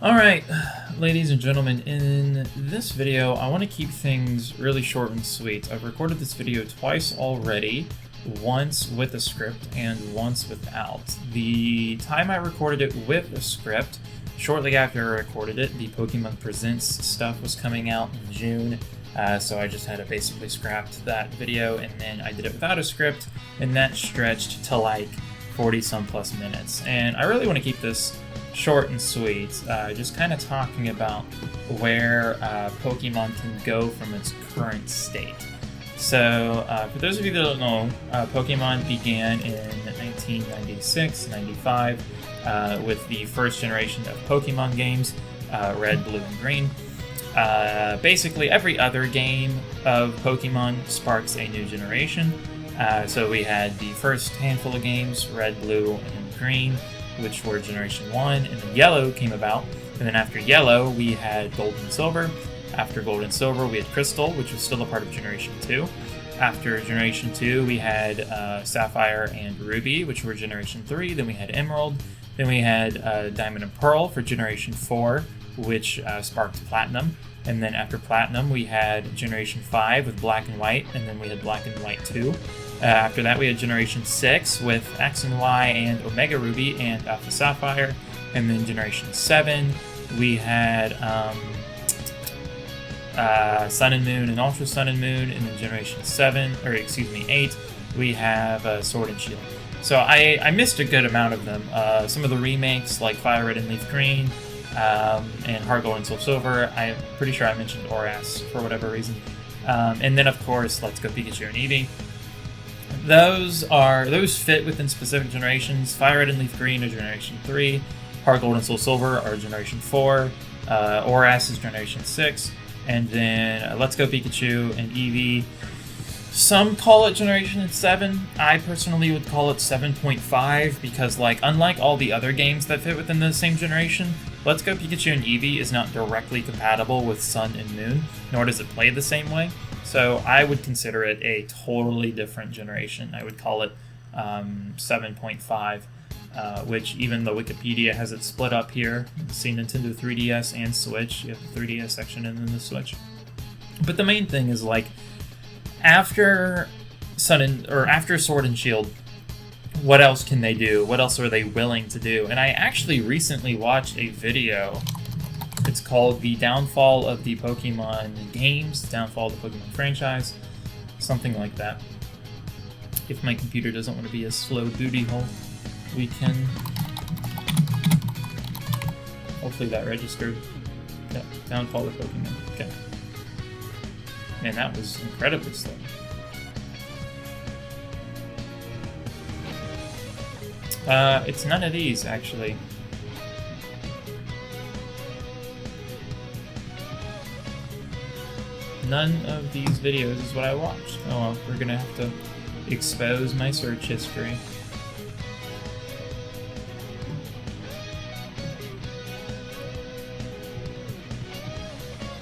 Alright, ladies and gentlemen, in this video I want to keep things really short and sweet. I've recorded this video twice already, once with a script and once without. The time I recorded it with a script, shortly after I recorded it, the Pokemon Presents stuff was coming out in June, so I just had to basically scrap that video, and then I did it without a script, and that stretched to like 40-some plus minutes. And I really want to keep this short and sweet, just kind of talking about where Pokemon can go from its current state. So, for those of you that don't know, Pokemon began in 1996-95 with the first generation of Pokemon games, Red, Blue, and Green. Basically, every other game of Pokemon sparks a new generation. So we had the first handful of games, Red, Blue, and Green, which were Generation 1, and then Yellow came about. And then after Yellow, we had Gold and Silver. After Gold and Silver, we had Crystal, which was still a part of Generation 2. After Generation 2, we had Sapphire and Ruby, which were Generation 3. Then we had Emerald. Then we had Diamond and Pearl for Generation 4, which sparked Platinum. And then after Platinum, we had Generation 5 with Black and White, and then we had Black and White 2. After that, we had Generation 6 with X and Y and Omega Ruby and Alpha Sapphire. And then Generation 7, we had Sun and Moon and Ultra Sun and Moon. And then Generation 8, we have Sword and Shield. So I missed a good amount of them. Some of the remakes, like Fire Red and Leaf Green, and Heart Gold and Soul Silver, I'm pretty sure I mentioned Oras for whatever reason. And then, of course, Let's Go Pikachu and Eevee. Those fit within specific generations. Fire Red and Leaf Green are Generation 3. Heart Gold and Soul Silver are Generation 4. Oras is Generation 6. And then Let's Go Pikachu and Eevee. Some call it Generation 7. I personally would call it 7.5 because, unlike all the other games that fit within the same generation, Let's Go Pikachu and Eevee is not directly compatible with Sun and Moon, nor does it play the same way. So I would consider it a totally different generation. I would call it 7.5, which even though Wikipedia has it split up here, see Nintendo 3DS and Switch, you have the 3DS section and then the Switch. But the main thing is after after Sword and Shield, what else can they do? What else are they willing to do? And I actually recently watched a video. It's called The Downfall of the Pokemon Games, Downfall of the Pokemon Franchise, something like that. If my computer doesn't want to be a slow booty hole, we can... Hopefully that registered. Yep, Downfall of Pokemon. Okay. Man, that was incredibly slow. It's none of these, actually. None of these videos is what I watched. Oh well, we're gonna have to expose my search history.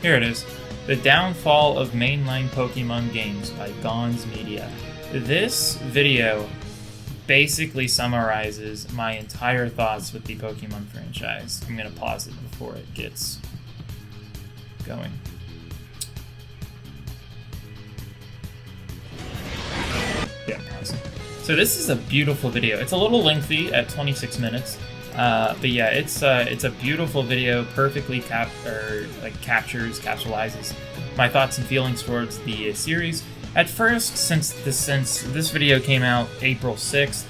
Here it is. The Downfall of Mainline Pokemon Games by Gons Media. This video basically summarizes my entire thoughts with the Pokemon franchise. I'm gonna pause it before it gets going. Yeah, pause. So this is a beautiful video. It's a little lengthy at 26 minutes. But yeah, it's a beautiful video, perfectly capsulizes my thoughts and feelings towards the series. At first, since this video came out April 6th,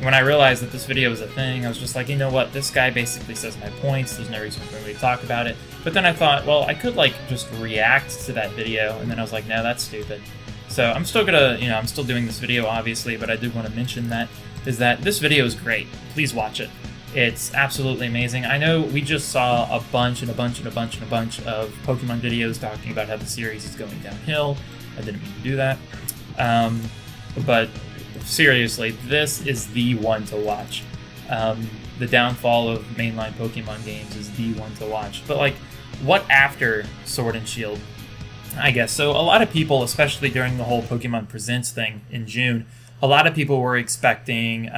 when I realized that this video was a thing, I was just like, you know what, this guy basically says my points, there's no reason for me to talk about it. But then I thought, well, I could just react to that video, and then I was like, no, that's stupid. So I'm still gonna, I'm still doing this video, obviously, but I did want to mention that this video is great. Please watch it. It's absolutely amazing. I know we just saw a bunch of Pokemon videos talking about how the series is going downhill. I didn't mean to do that. But seriously, this is the one to watch. The Downfall of Mainline Pokemon Games is the one to watch. But what after Sword and Shield? I guess. So a lot of people, especially during the whole Pokemon Presents thing in June, a lot of people were expecting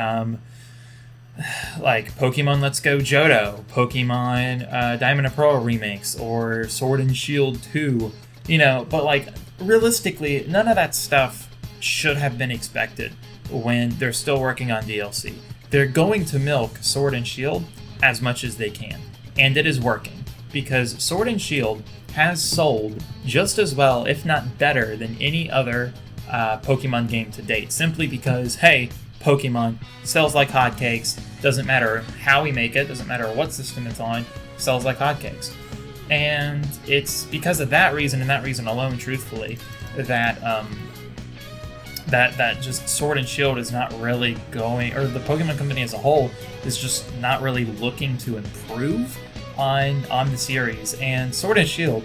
like Pokemon Let's Go Johto, Pokemon Diamond and Pearl remakes, or Sword and Shield 2, but like realistically, none of that stuff should have been expected when they're still working on DLC. They're going to milk Sword and Shield as much as they can, and it is working, because Sword and Shield has sold just as well, if not better, than any other Pokemon game to date, simply because, hey, Pokemon sells like hotcakes, doesn't matter how we make it, doesn't matter what system it's on, sells like hotcakes. And it's because of that reason, and that reason alone, truthfully, that that just Sword and Shield is not really going, or the Pokemon Company as a whole is just not really looking to improve on the series. And Sword and Shield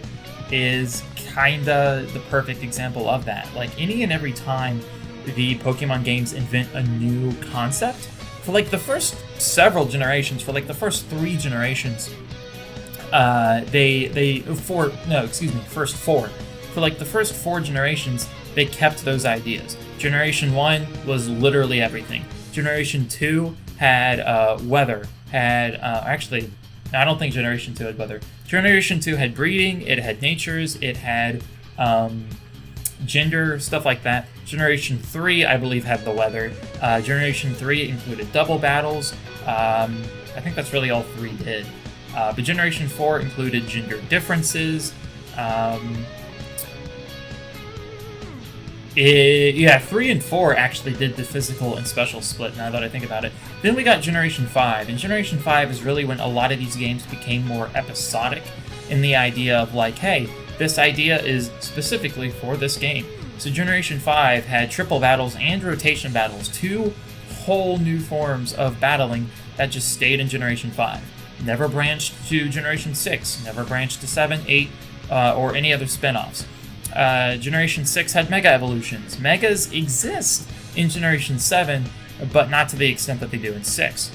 is kinda the perfect example of that. Like, any and every time the Pokemon games invent a new concept, for like the first several generations, for like the first 3 generations, first 4. For like the first 4 generations, they kept those ideas. Generation 1 was literally everything. Generation 2 had weather, actually, I don't think Generation 2 had weather. Generation 2 had breeding, it had natures, it had gender, stuff like that. Generation 3, I believe, had the weather. Generation 3 included double battles. I think that's really all 3 did. But Generation 4 included gender differences. 3 and 4 actually did the physical and special split, now that I think about it. Then we got Generation 5, and Generation 5 is really when a lot of these games became more episodic in the idea of like, hey, this idea is specifically for this game. So Generation 5 had triple battles and rotation battles, 2 whole new forms of battling that just stayed in Generation 5. Never branched to Generation 6, never branched to 7, 8, or any other spin-offs. Generation 6 had Mega Evolutions. Megas exist in Generation 7, but not to the extent that they do in 6.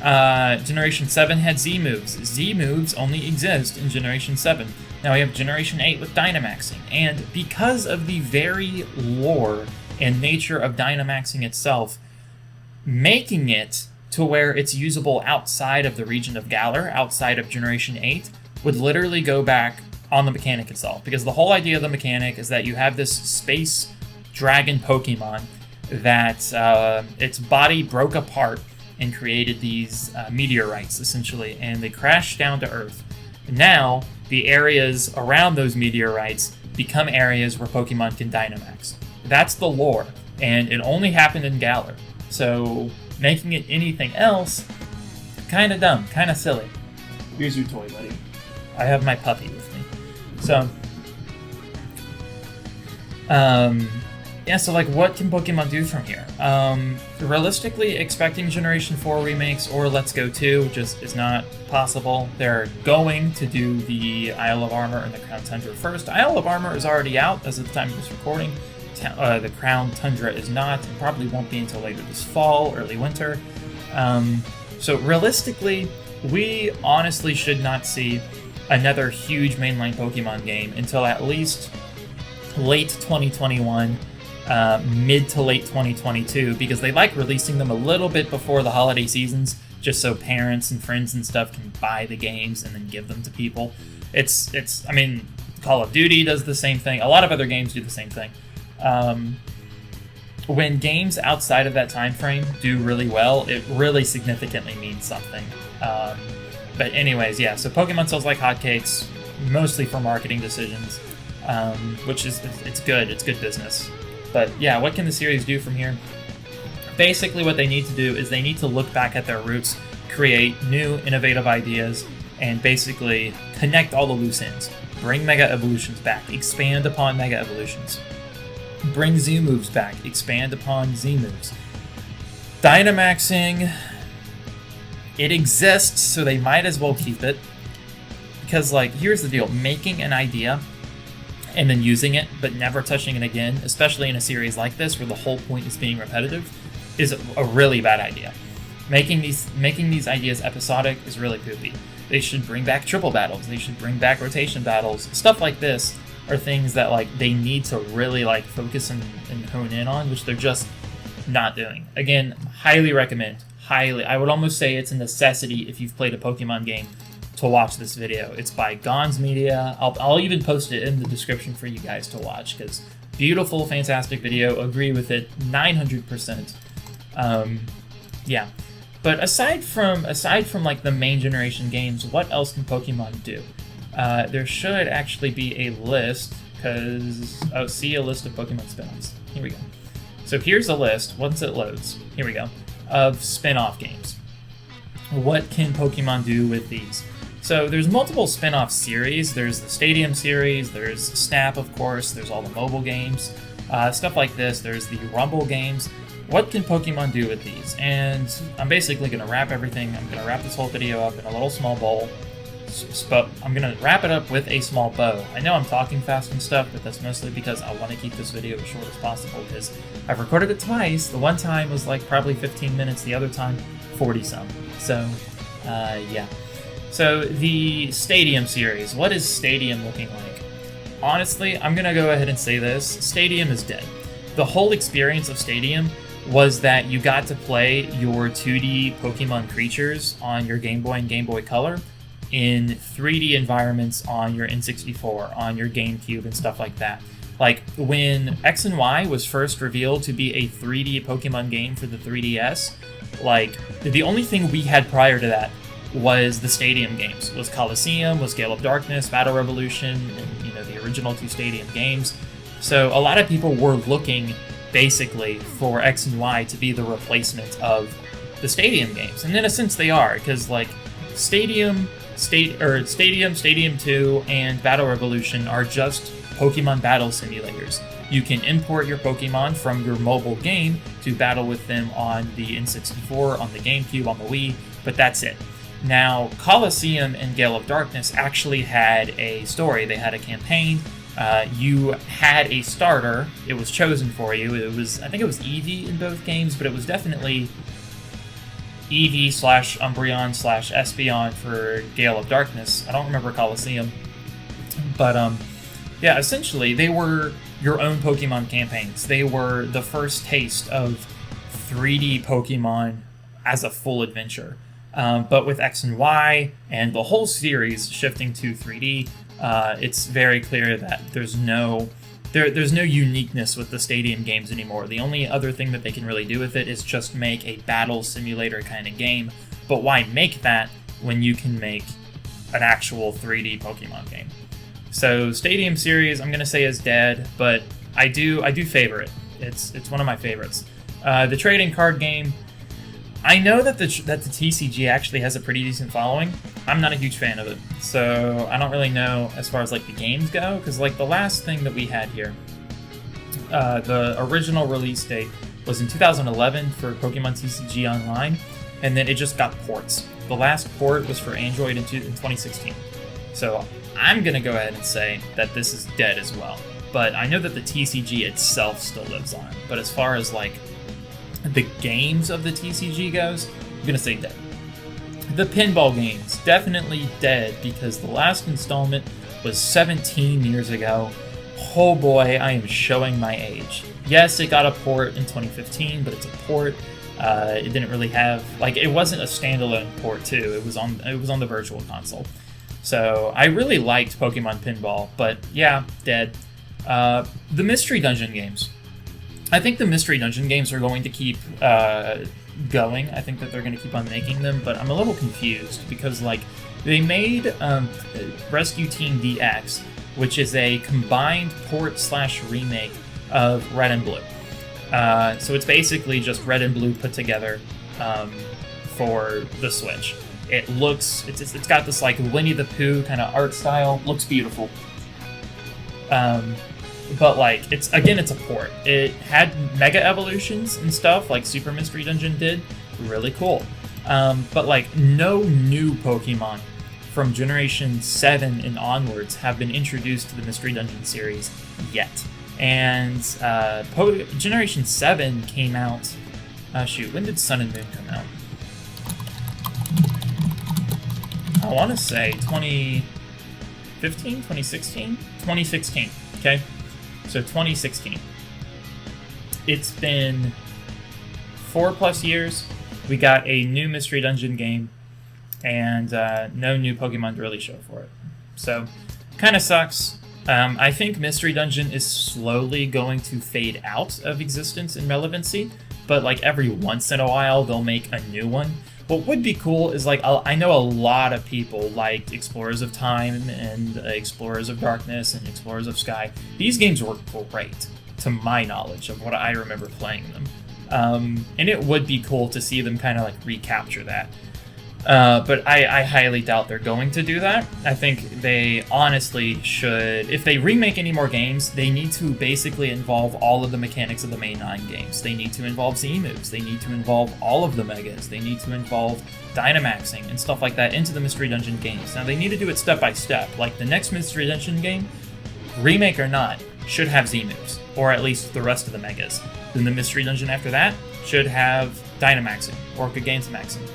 Generation 7 had Z-Moves. Z-Moves only exist in Generation 7. Now we have Generation 8 with Dynamaxing, and because of the very lore and nature of Dynamaxing itself, making it to where it's usable outside of the region of Galar, outside of Generation 8, would literally go back on the mechanic itself, because the whole idea of the mechanic is that you have this space dragon Pokemon that its body broke apart and created these meteorites, essentially, and they crashed down to Earth. Now, the areas around those meteorites become areas where Pokemon can Dynamax. That's the lore, and it only happened in Galar. So, making it anything else, kinda dumb, kinda silly. Here's your toy, buddy. I have my puppy with me. So, so like, what can Pokemon do from here? Realistically, expecting Generation 4 remakes or Let's Go 2 just is not possible. They're going to do the Isle of Armor and the Crown Tundra first. Isle of Armor is already out as of the time of this recording. The Crown Tundra is not, and probably won't be until later this fall, early winter. So realistically, we honestly should not see another huge mainline Pokemon game until at least late 2021, mid to late 2022, because they like releasing them a little bit before the holiday seasons, just so parents and friends and stuff can buy the games and then give them to people. I mean, Call of Duty does the same thing. A lot of other games do the same thing. When games outside of that time frame do really well, it really significantly means something. But anyways, yeah, so Pokemon sells like hotcakes, mostly for marketing decisions, which is, it's good business. But yeah, what can the series do from here? Basically what they need to do is they need to look back at their roots, create new, innovative ideas, and basically connect all the loose ends. Bring Mega Evolutions back, expand upon Mega Evolutions. Bring Z-Moves back, expand upon Z-Moves. Dynamaxing, it exists, so they might as well keep it. Because, like, here's the deal. Making an idea and then using it, but never touching it again, especially in a series like this, where the whole point is being repetitive, is a really bad idea. Making these ideas episodic is really poopy. They should bring back triple battles. They should bring back rotation battles. Stuff like this are things that, like, they need to really, like, focus and hone in on, which they're just not doing. Again, highly recommend highly, I would almost say it's a necessity if you've played a Pokemon game to watch this video. It's by Gons Media. I'll even post it in the description for you guys to watch, because beautiful, fantastic video. Agree with it 900%. Yeah. But aside from like the main generation games, what else can Pokemon do? There should actually be a list, because see a list of Pokemon spin-offs. Here we go. So here's a list, once it loads, here we go, of spin-off games. What can Pokemon do with these? So there's multiple spin-off series. There's the Stadium series, there's Snap, of course, there's all the mobile games, stuff like this. There's the Rumble games. What can Pokemon do with these? And I'm basically going to wrap everything. I'm going to wrap this whole video up in a little small bowl. I'm going to wrap it up with a small bow. I know I'm talking fast and stuff, but that's mostly because I want to keep this video as short as possible, because I've recorded it twice. The one time was like probably 15 minutes, the other time 40-some. So, yeah. So, the Stadium series. What is Stadium looking like? Honestly, I'm going to go ahead and say this. Stadium is dead. The whole experience of Stadium was that you got to play your 2D Pokemon creatures on your Game Boy and Game Boy Color in 3D environments on your N64, on your GameCube, and stuff like that. Like, when X and Y was first revealed to be a 3D Pokemon game for the 3DS, like, the only thing we had prior to that was the Stadium games. Was Coliseum, was Gale of Darkness, Battle Revolution, and, you know, the original 2 Stadium games. So a lot of people were looking, basically, for X and Y to be the replacement of the Stadium games. And in a sense they are, because, like, Stadium 2, and Battle Revolution are just Pokemon battle simulators. You can import your Pokemon from your mobile game to battle with them on the N64, on the GameCube, on the Wii, but that's it. Now, Coliseum and Gale of Darkness actually had a story. They had a campaign. You had a starter. It was chosen for you. I think it was Eevee in both games, but it was definitely Eevee/Umbreon/Espeon for Gale of Darkness. I don't remember Coliseum. But, yeah, essentially, they were your own Pokemon campaigns. They were the first taste of 3D Pokemon as a full adventure. But with X and Y and the whole series shifting to 3D, it's very clear that there's no uniqueness with the Stadium games anymore. The only other thing that they can really do with it is just make a battle simulator kind of game. But why make that when you can make an actual 3D Pokemon game? So Stadium series, I'm gonna say, is dead, but I do favor it. It's one of my favorites. The trading card game, I know that the TCG actually has a pretty decent following. I'm not a huge fan of it, so I don't really know as far as like the games go, because like the last thing that we had here, the original release date was in 2011 for Pokemon TCG Online, and then it just got ports. The last port was for Android in 2016. So I'm gonna go ahead and say that this is dead as well. But I know that the TCG itself still lives on. But as far as like the games of the TCG goes, I'm gonna say dead. The pinball games, definitely dead, because the last installment was 17 years ago. Oh boy, I am showing my age. Yes, it got a port in 2015, but it's a port. It didn't really have, like, it wasn't a standalone port too. It was on the Virtual Console. So I really liked Pokemon Pinball, but yeah, dead. The Mystery Dungeon games. I think the Mystery Dungeon games are going to keep going. I think that they're going to keep on making them, but I'm a little confused because, like, they made Rescue Team DX, which is a combined port/remake of Red and Blue. So it's basically just Red and Blue put together for the Switch. It's got this like Winnie the Pooh kind of art style. Looks beautiful. But like it's a port. It had mega evolutions and stuff like Super Mystery Dungeon did. Really cool. But like no new Pokemon from Generation 7 and onwards have been introduced to the Mystery Dungeon series yet. And Generation 7 came out... when did Sun and Moon come out? I want to say 2015, 2016? 2016, okay? So 2016. It's been 4+ years we got a new Mystery Dungeon game, and no new Pokemon to really show for it. So, kind of sucks. I think Mystery Dungeon is slowly going to fade out of existence and relevancy, but like every once in a while they'll make a new one. What would be cool is like I know a lot of people liked Explorers of Time and Explorers of Darkness and Explorers of Sky. These games were great, to my knowledge of what I remember playing them. And it would be cool to see them kind of like recapture that. But I highly doubt they're going to do that. I think they honestly should. If they remake any more games, they need to basically involve all of the mechanics of the main 9 games. They need to involve Z-moves. They need to involve all of the Megas. They need to involve Dynamaxing and stuff like that into the Mystery Dungeon games. Now, they need to do it step by step. Like, the next Mystery Dungeon game, remake or not, should have Z-moves, or at least the rest of the Megas. Then the Mystery Dungeon after that should have Dynamaxing, or Gigantamaxing.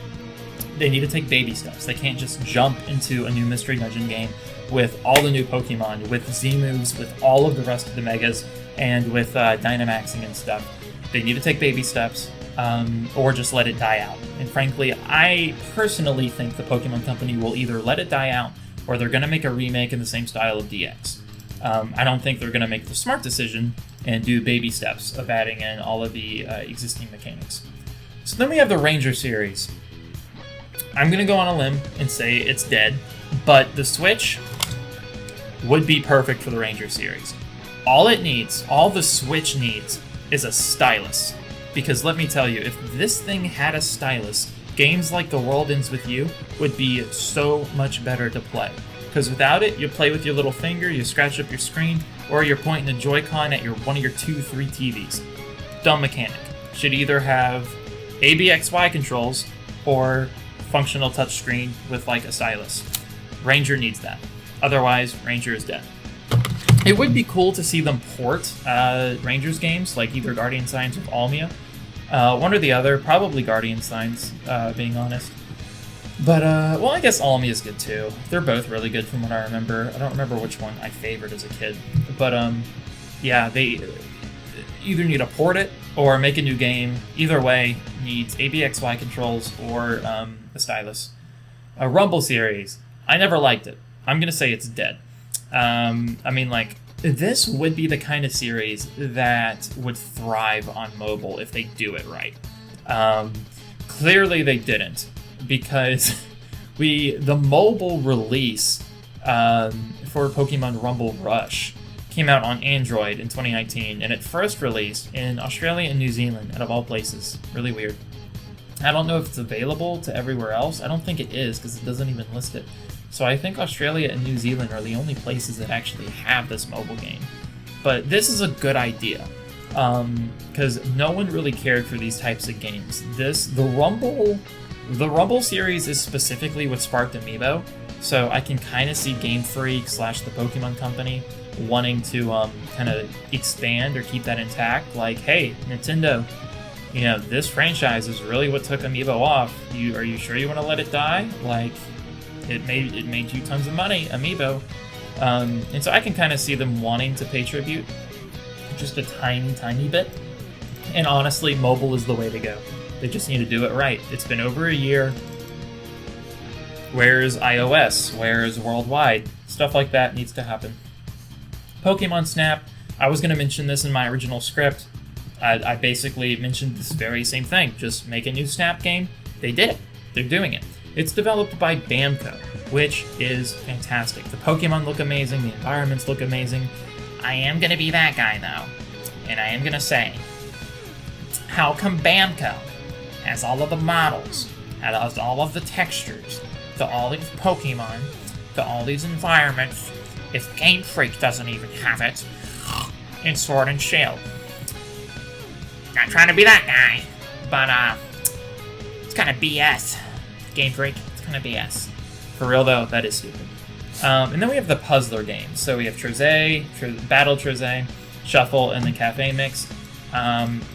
They need to take baby steps. They can't just jump into a new Mystery Dungeon game with all the new Pokemon, with Z-moves, with all of the rest of the Megas, and with Dynamaxing and stuff. They need to take baby steps, or just let it die out. And frankly, I personally think the Pokemon Company will either let it die out, or they're going to make a remake in the same style of DX. I don't think they're going to make the smart decision and do baby steps of adding in all of the existing mechanics. So then we have the Ranger series. I'm going to go on a limb and say it's dead, but the Switch would be perfect for the Ranger series. All the Switch needs, is a stylus. Because let me tell you, if this thing had a stylus, games like The World Ends With You would be so much better to play. Because without it, you play with your little finger, you scratch up your screen, or you're pointing a Joy-Con at one of your 2-3 TVs. Dumb mechanic. Should either have ABXY controls or functional touchscreen with like a stylus. Ranger needs that. Otherwise, Ranger is dead. It would be cool to see them port Rangers games, like either Guardian Signs or Almia. One or the other, probably Guardian Signs, being honest. But, well, I guess Almia is good too. They're both really good from what I remember. I don't remember which one I favored as a kid. But, yeah, they either need to port it or make a new game. Either way, needs ABXY controls or a stylus. A Rumble series. I never liked it. I'm going to say it's dead. I mean, like, this would be the kind of series that would thrive on mobile if they do it right. Clearly they didn't, because the mobile release for Pokemon Rumble Rush came out on Android in 2019, and it first released in Australia and New Zealand, out of all places. Really weird. I don't know if it's available to everywhere else. I don't think it is, because it doesn't even list it. So I think Australia and New Zealand are the only places that actually have this mobile game. But this is a good idea, because no one really cared for these types of games. The Rumble series is specifically what sparked Amiibo, so I can kind of see Game Freak / the Pokemon Company wanting to kind of expand or keep that intact. Like, hey, Nintendo, you know, this franchise is really what took Amiibo off. Are you sure you want to let it die? Like, it made you tons of money, Amiibo. And so I can kind of see them wanting to pay tribute just a tiny bit. And honestly, mobile is the way to go. They just need to do it right. It's been over a year. Where's iOS? Where's worldwide? Stuff like that needs to happen. Pokemon Snap, I was going to mention this in my original script. I basically mentioned this very same thing. Just make a new Snap game. They did it. They're doing it. It's developed by Bamco, which is fantastic. The Pokemon look amazing. The environments look amazing. I am going to be that guy, though. And I am going to say, how come Bamco has all of the models, has all of the textures, to all these Pokemon, to all these environments, if Game Freak doesn't even have it in Sword and Shield? Not trying to be that guy, but it's kind of BS. Game Freak, it's kind of BS. For real though, that is stupid. And then we have the puzzler games. So we have Battle Trozei, Shuffle, and the Cafe Mix.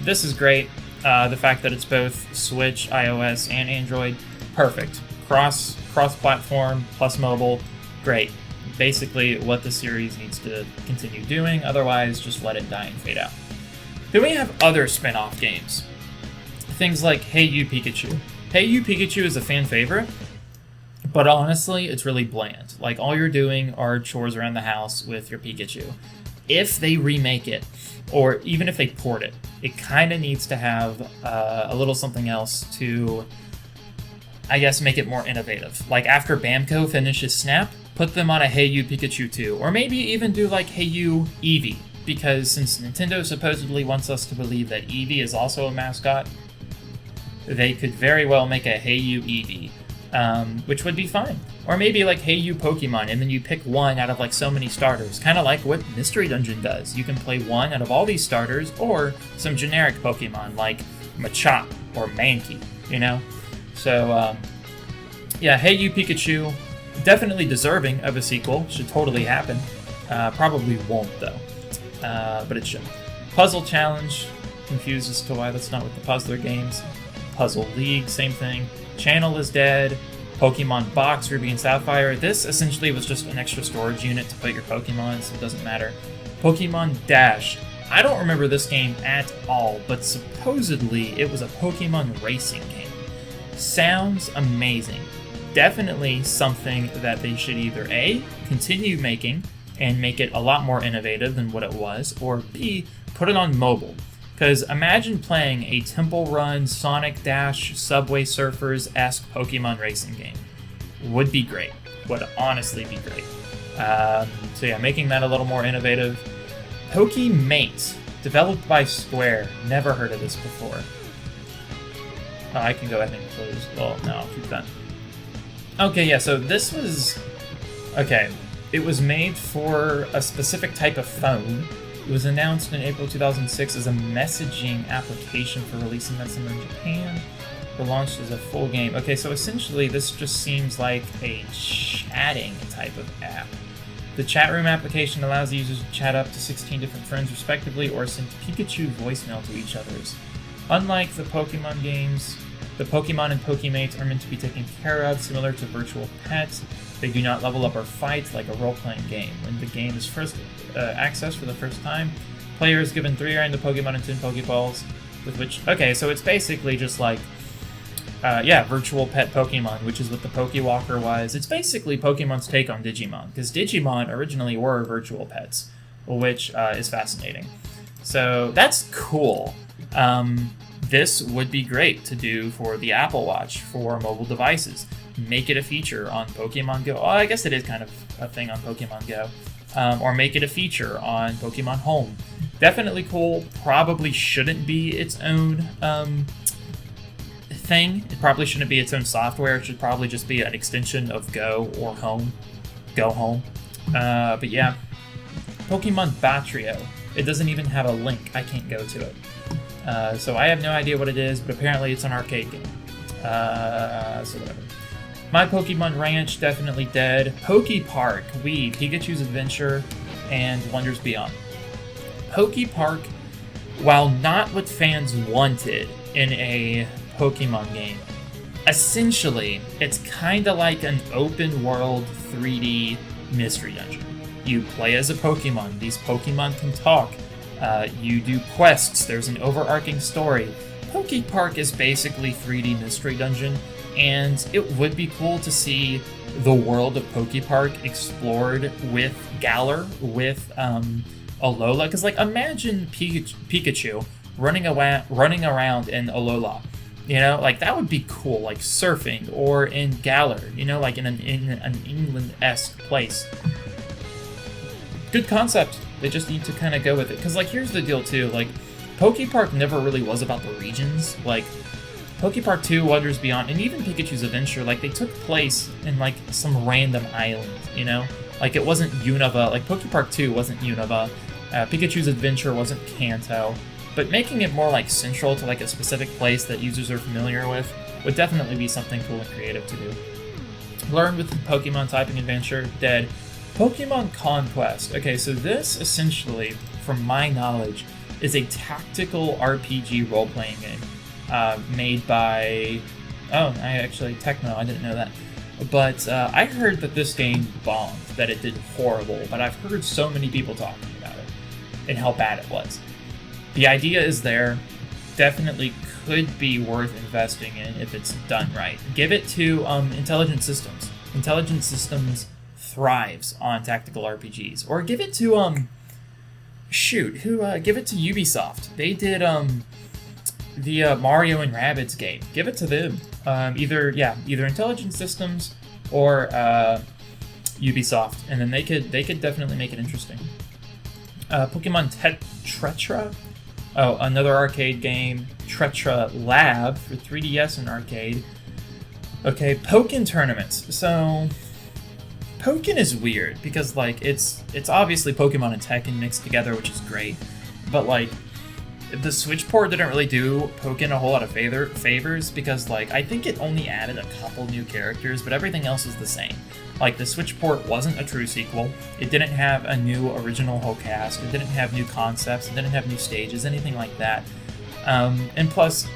This is great. The fact that it's both Switch, iOS, and Android, perfect. Cross-platform plus mobile, great. Basically what the series needs to continue doing, otherwise just let it die and fade out. Then we have other spin-off games. things like Hey You Pikachu. Hey You Pikachu is a fan favorite, but honestly, it's really bland. Like, all you're doing are chores around the house with your Pikachu. If they remake it, or even if they port it, it kind of needs to have a little something else to, I guess, make it more innovative. Like, after Bamco finishes Snap, put them on a Hey You Pikachu 2, or maybe even do like Hey You Eevee, because since Nintendo supposedly wants us to believe that Eevee is also a mascot, they could very well make a Hey You Eevee, which would be fine. Or maybe like Hey You Pokemon, and then you pick one out of like so many starters, kind of like what Mystery Dungeon does. You can play one out of all these starters, or some generic Pokemon like Machop or Mankey, you know? So, yeah, Hey You Pikachu, definitely deserving of a sequel, should totally happen. Probably won't though, but it should. Puzzle Challenge, confused as to why that's not with the Puzzler games. Puzzle League, same thing. Channel is dead. Pokemon Box, Ruby and Sapphire. This essentially was just an extra storage unit to put your Pokemon, so it doesn't matter. Pokemon Dash. I don't remember this game at all, but supposedly it was a Pokemon racing game. Sounds amazing. Definitely something that they should either A, continue making and make it a lot more innovative than what it was, or B, put it on mobile. Because imagine playing a Temple Run, Sonic Dash, Subway Surfers-esque Pokemon racing game. Would be great. Would honestly be great. So yeah, making that a little more innovative. Pokemate, developed by Square. Never heard of this before. Oh, I can go ahead and close. Well, no, I'll keep that. Okay, yeah, so this was... Okay, it was made for a specific type of phone. It was announced in April 2006 as a messaging application for releasing that summer in Japan. It launched as a full game. Okay, so essentially this just seems like a chatting type of app. The chat room application allows users to chat up to 16 different friends respectively, or send Pikachu voicemail to each other's. Unlike the Pokemon games, the Pokemon and Pokemates are meant to be taken care of, similar to virtual pets. They do not level up or fight like a role-playing game. When the game is first accessed for the first time, player is given 3 random Pokemon and 10 Pokeballs, with which... Okay, so it's basically just like, virtual pet Pokemon, which is what the Pokewalker was. It's basically Pokemon's take on Digimon, because Digimon originally were virtual pets, which is fascinating. So that's cool. This would be great to do for the Apple Watch for mobile devices. Make it a feature on Pokemon Go. Oh, I guess it is kind of a thing on Pokemon Go. Or make it a feature on Pokemon Home. Definitely cool. Probably shouldn't be its own thing. It probably shouldn't be its own software. It should probably just be an extension of Go or Home. Go Home. But yeah. Pokemon Batrio. It doesn't even have a link. I can't go to it. So I have no idea what it is, but apparently it's an arcade game. So whatever. My Pokemon Ranch, definitely dead. Poke Park, Wii, Pikachu's Adventure, and Wonders Beyond. Poke Park, while not what fans wanted in a Pokemon game, essentially, it's kinda like an open world 3D Mystery Dungeon. You play as a Pokemon, these Pokemon can talk, you do quests, there's an overarching story. Poke Park is basically 3D Mystery Dungeon, and it would be cool to see the world of Poke Park explored with Galar, with Alola, because like imagine Pikachu running around in Alola, you know, like that would be cool, like surfing, or in Galar, you know, like in an England-esque place. Good concept. They just need to kind of go with it, because like here's the deal too, like Poke Park never really was about the regions. Like Poke Park 2, Wonders Beyond, and even Pikachu's Adventure, like they took place in like some random island, you know? Like it wasn't Unova, like Poke Park 2 wasn't Unova, Pikachu's Adventure wasn't Kanto, but making it more like central to like a specific place that users are familiar with would definitely be something cool and creative to do. Learn with the Pokemon Typing Adventure, dead. Pokemon Conquest. Okay, so this essentially, from my knowledge, is a tactical RPG role-playing game made by... Oh, Tecmo, I didn't know that. But I heard that this game bombed, that it did horrible, but I've heard so many people talking about it and how bad it was. The idea is there. definitely could be worth investing in if it's done right. Give it to Intelligent Systems. Intelligent Systems thrives on tactical RPGs. Or give it to give it to Ubisoft. They did the Mario and Rabbids game. Give it to them. Either Intelligent Systems or Ubisoft, and then they could definitely make it interesting. Pokemon Tetra. Oh, another arcade game. Tetra Lab for 3DS and arcade. Okay, Pokken tournaments. So Pokken is weird because like it's obviously Pokemon and Tekken mixed together, which is great, but like the Switch port didn't really do Pokken a whole lot of favors because like I think it only added a couple new characters, but everything else is the same. Like the Switch port wasn't a true sequel. It didn't have a new original whole cast. It didn't have new concepts. It didn't have new stages, anything like that. And plus,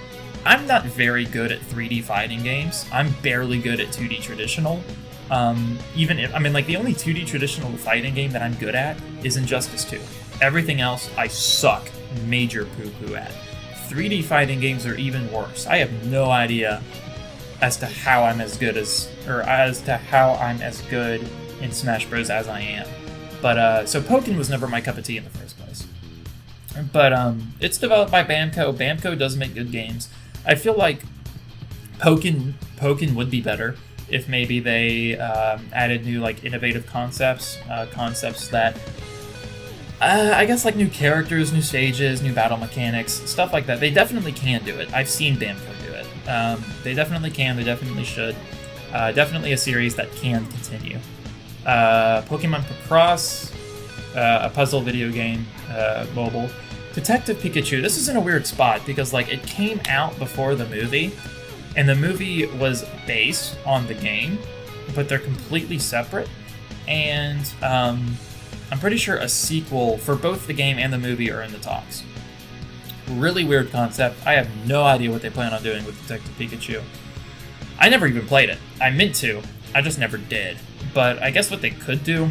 I'm not very good at 3D fighting games. I'm barely good at 2D traditional. The only 2D traditional fighting game that I'm good at is Injustice 2. Everything else, I suck major poo-poo at. 3D fighting games are even worse. I have no idea as to how I'm as good in Smash Bros. As I am. But, so Pokken was never my cup of tea in the first place. But, it's developed by Bamco. Bamco does make good games. I feel like Pokken would be better if maybe they added new, like, innovative concepts that, I guess, like, new characters, new stages, new battle mechanics, stuff like that. They definitely can do it. I've seen Bamco do it. They definitely can, they definitely should. Definitely a series that can continue. Pokemon Picross, a puzzle video game, mobile. Detective Pikachu, this is in a weird spot because, like, it came out before the movie, and the movie was based on the game, but they're completely separate, and I'm pretty sure a sequel for both the game and the movie are in the talks. Really weird concept. I have no idea what they plan on doing with Detective Pikachu. I never even played it. I meant to. I just never did. But I guess what they could do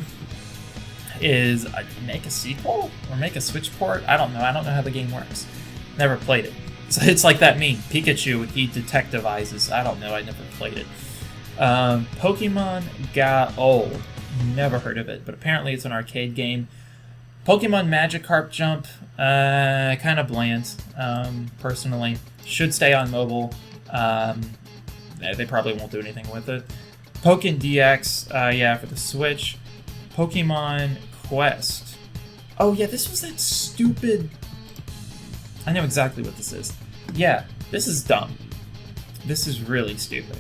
is make a sequel or make a Switch port. I don't know. I don't know how the game works. Never played it. So it's like that meme. Pikachu, he detectivizes. I don't know. I never played it. Pokemon Go. Never heard of it, but apparently it's an arcade game. Pokemon Magikarp Jump, kind of bland, personally. Should stay on mobile. They probably won't do anything with it. Pokken DX, for the Switch. Pokemon Quest. Oh yeah, this was that stupid... I know exactly what this is. Yeah, this is dumb. This is really stupid.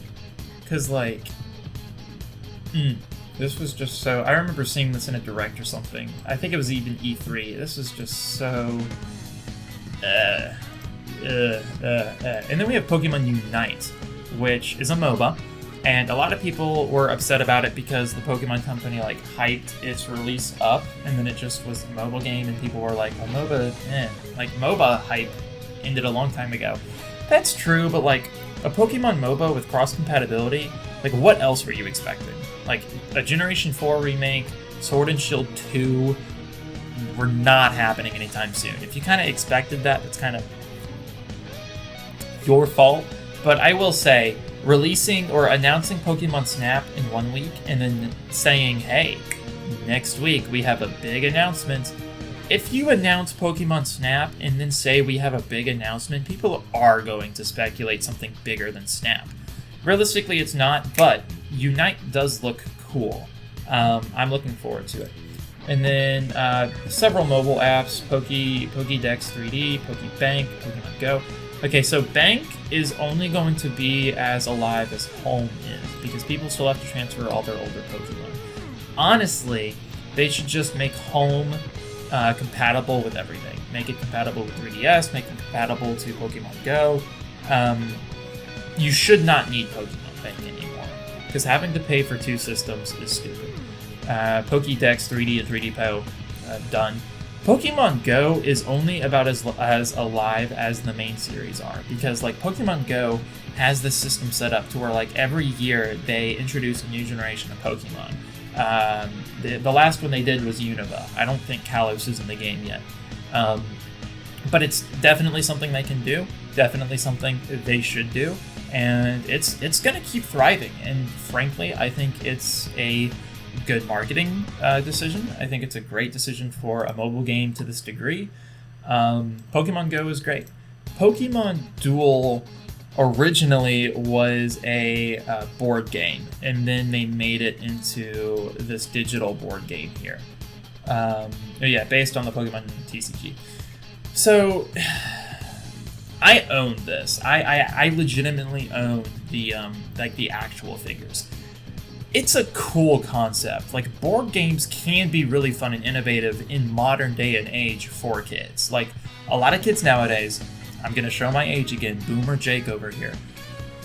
Because, like... This was just so... I remember seeing this in a Direct or something. I think it was even E3. This is just so... And then we have Pokemon Unite, which is a MOBA. And a lot of people were upset about it because the Pokemon Company, like, hyped its release up, and then it just was a mobile game, and people were like, oh, MOBA, Like, MOBA hype ended a long time ago. That's true, but, like, a Pokemon MOBA with cross-compatibility, like, what else were you expecting? Like, a Generation 4 remake, Sword and Shield 2, were not happening anytime soon. If you kind of expected that, that's kind of your fault. But I will say, releasing or announcing Pokemon Snap in 1 week and then saying, hey, next week we have a big announcement. If you announce Pokemon Snap and then say we have a big announcement, people are going to speculate something bigger than Snap. Realistically, it's not, but Unite does look cool. I'm looking forward to it. And then several mobile apps, Pokédex 3D, Pokébank, Pokemon Go. Okay, so Bank is only going to be as alive as Home is, because people still have to transfer all their older Pokemon. Honestly, they should just make Home compatible with everything. Make it compatible with 3DS, make it compatible to Pokemon Go. You should not need Pokemon Bank anymore, because having to pay for two systems is stupid. Pokédex 3D and 3D Po, done. Pokemon Go is only about as alive as the main series are, because like Pokemon Go has this system set up to where like every year they introduce a new generation of Pokemon. The last one they did was Unova. I don't think Kalos is in the game yet, but it's definitely something they can do. definitely something they should do, and it's gonna keep thriving. And frankly, I think it's a good marketing decision. I think it's a great decision for a mobile game to this degree. Pokemon Go is great. Pokemon Duel originally was a board game, and then they made it into this digital board game here. Based on the Pokemon TCG. So I own this. I legitimately own the the actual figures. It's a cool concept. Like, board games can be really fun and innovative in modern day and age for kids. Like, a lot of kids nowadays, I'm gonna show my age again, Boomer Jake over here,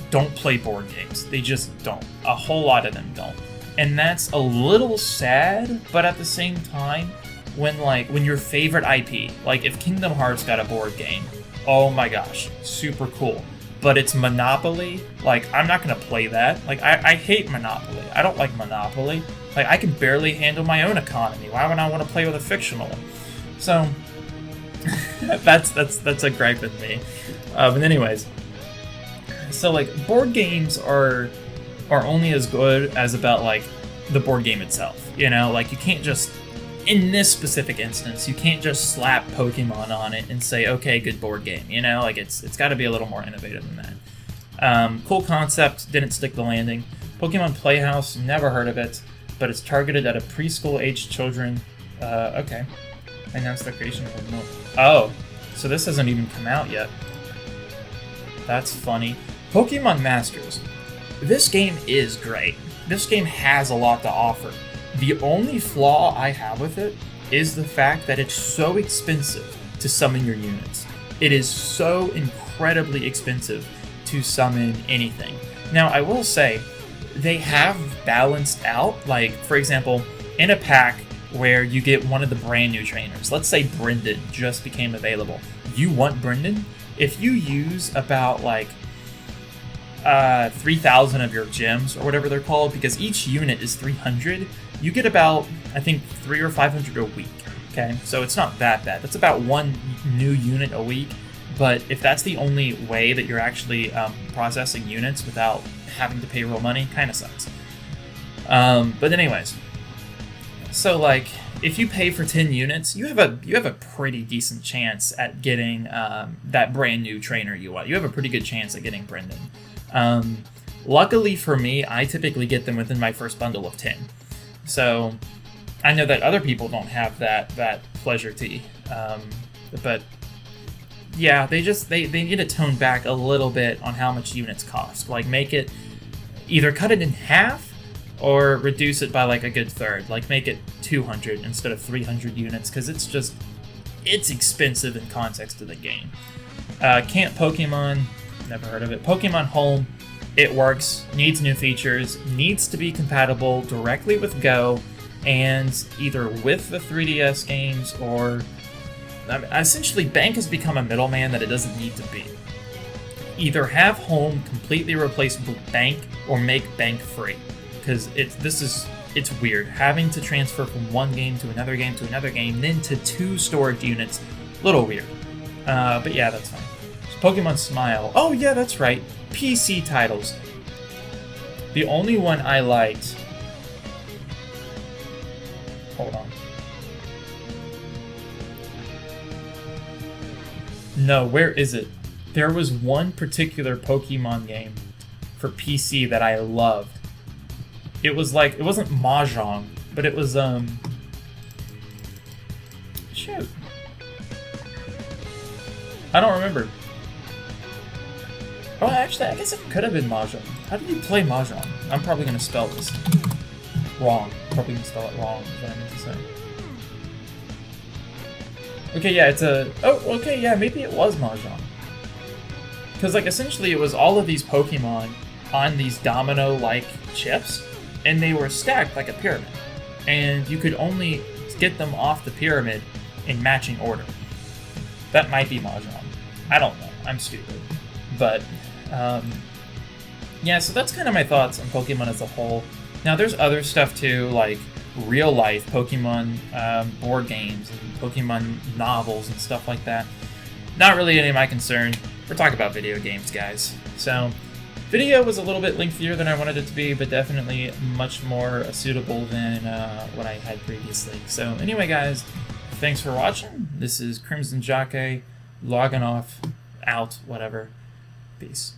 don't play board games. They just don't. A whole lot of them don't. And that's a little sad, but at the same time, when your favorite IP, like if Kingdom Hearts got a board game, oh my gosh, super cool. But it's Monopoly, like, I'm not gonna play that. Like, I hate Monopoly. I don't like Monopoly. Like, I can barely handle my own economy. Why would I want to play with a fictional one? So, that's a gripe with me. But anyways, so like, board games are only as good as about like the board game itself. You know, like, you can't just, in this specific instance, you can't just slap Pokemon on it and say, okay, good board game. You know, like, it's got to be a little more innovative than that. Cool concept, didn't stick the landing. Pokemon Playhouse, never heard of it, but it's targeted at a preschool-aged children. Okay. Announced the creation of a remote. Oh, so this hasn't even come out yet. That's funny. Pokemon Masters. This game is great. This game has a lot to offer. The only flaw I have with it is the fact that it's so expensive to summon your units. It is so incredibly expensive to summon anything. Now, I will say, they have balanced out, like, for example, in a pack where you get one of the brand new trainers, let's say Brendan just became available. You want Brendan? If you use about, like, 3,000 of your gems, or whatever they're called, because each unit is 300, you get about, I think, 300 or 500 a week. Okay, so it's not that bad. That's about one new unit a week. But if that's the only way that you're actually processing units without having to pay real money, kind of sucks. But anyways, so like, if you pay for 10 units, you have a pretty decent chance at getting that brand new trainer you want. You have a pretty good chance at getting Brendan. Luckily for me, I typically get them within my first bundle of 10. So I know that other people don't have that pleasure tea. But yeah, they need to tone back a little bit on how much units cost. Like, make it, either cut it in half or reduce it by like a good third. Like, make it 200 instead of 300 units, because it's expensive in context of the game. Camp Pokemon, never heard of it. Pokemon Home, it works, needs new features, needs to be compatible directly with Go, and either with the 3DS games or... essentially, Bank has become a middleman that it doesn't need to be. Either have Home completely replace Bank or make Bank free. Because it's weird. Having to transfer from one game to another game to another game, then to 2 storage units. Little weird. But yeah, that's fine. So Pokemon Smile. Oh yeah, that's right. PC titles. The only one I liked... Hold on. No, where is it? There was one particular Pokemon game for PC that I loved. It was like, it wasn't Mahjong, but it was, shoot. I don't remember. Oh, actually, I guess it could have been Mahjong. How did you play Mahjong? I'm probably going to spell this wrong. Probably going to spell it wrong, is what I meant to say. Okay, yeah, it's a... Oh, okay, yeah, maybe it was Mahjong. Because, like, essentially it was all of these Pokemon on these domino-like chips, and they were stacked like a pyramid. And you could only get them off the pyramid in matching order. That might be Mahjong. I don't know. I'm stupid. But, yeah, so that's kind of my thoughts on Pokemon as a whole. Now, there's other stuff, too, like real-life Pokemon board games and Pokemon novels and stuff like that. Not really any of my concern. we're talking about video games, guys. So, video was a little bit lengthier than I wanted it to be, but definitely much more suitable than what I had previously. So, anyway, guys, thanks for watching. This is Crimson Jockey, logging off, out, whatever. Peace.